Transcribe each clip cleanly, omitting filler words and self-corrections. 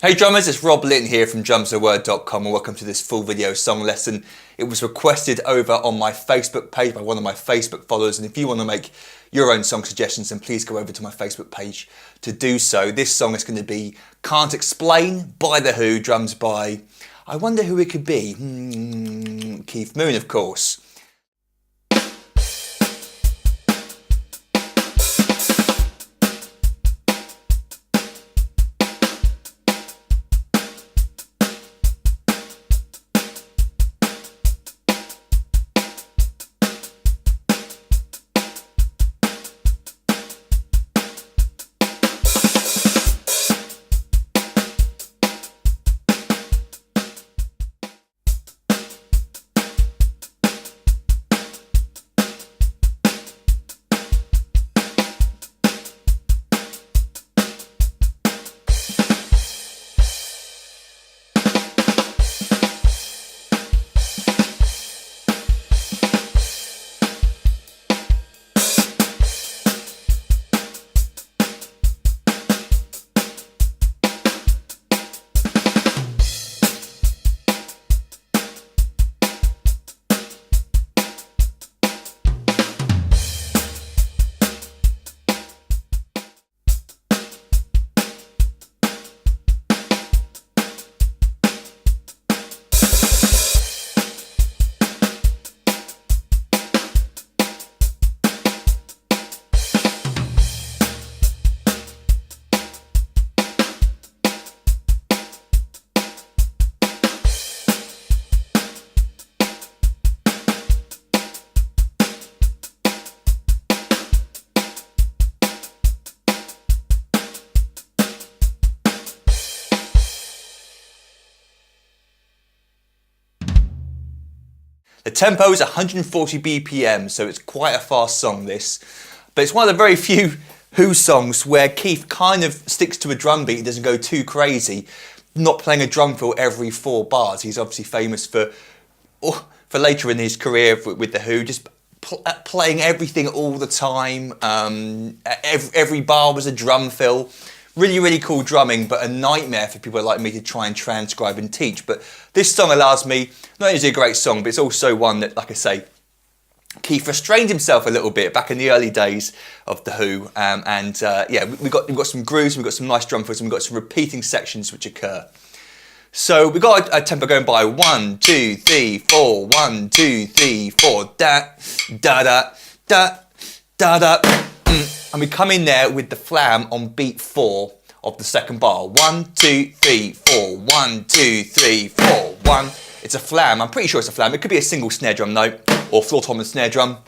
Hey drummers, it's Rob Linton here from drumstheword.com and welcome to this full video song lesson. It was requested over on my Facebook page by one of my Facebook followers, and if you want to make your own song suggestions then please go over to my Facebook page to do so. This song is going to be Can't Explain by The Who, drums by, I wonder who it could be, Keith Moon of course. The tempo is 140 BPM, so it's quite a fast song this. But it's one of the very few Who songs where Keith kind of sticks to a drum beat, doesn't go too crazy, not playing a drum fill every 4 bars. He's obviously famous for later in his career with The Who, just playing everything all the time. Every bar was a drum fill. Really cool drumming, but a nightmare for people like me to try and transcribe and teach. But this song allows me, not only is it a great song, but it's also one that, like I say, Keith restrained himself a little bit back in the early days of The Who. Yeah, we've got some grooves, we've got some nice drum fills, and we've got some repeating sections which occur. So we've got a tempo going by 1, 2, 3, 4, 1, 2, 3, 4, da, da, da, da, da, da. And we come in there with the flam on beat 4 of the second bar. 1, 2, 3, 4, 1, 2, 3, 4, 1. It's a flam, I'm pretty sure it's a flam. It could be a single snare drum note or floor tom and snare drum.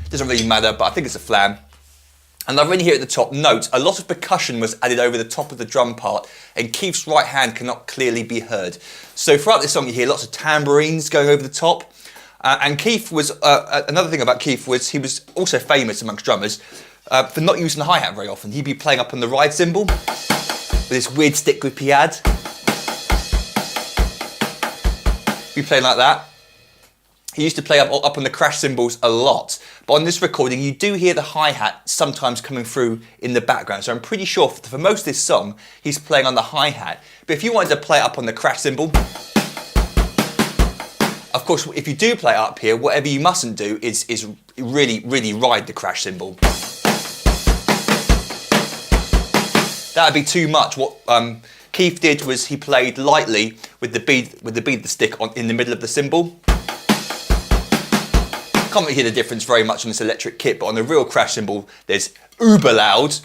Doesn't really matter, but I think it's a flam. And over in here at the top, note, a lot of percussion was added over the top of the drum part and Keith's right hand cannot clearly be heard. So throughout this song you hear lots of tambourines going over the top. And Keith was, another thing about Keith was he was also famous amongst drummers for not using the hi-hat very often. He'd be playing up on the ride cymbal with this weird stick grip he had. He'd be playing like that. He used to play up on the crash cymbals a lot. But on this recording, you do hear the hi-hat sometimes coming through in the background. So I'm pretty sure for most of this song, he's playing on the hi-hat. But if you wanted to play it up on the crash cymbal, of course, if you do play it up here, whatever you mustn't do is really ride the crash cymbal. That'd be too much. What Keith did was he played lightly with the bead of the stick in the middle of the cymbal. Can't really hear the difference very much on this electric kit, but on the real crash cymbal, there's uber loud,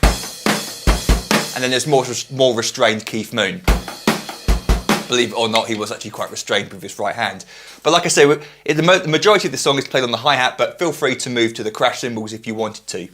and then there's more restrained Keith Moon. Believe it or not, he was actually quite restrained with his right hand. But like I say, the majority of the song is played on the hi-hat, but feel free to move to the crash cymbals if you wanted to.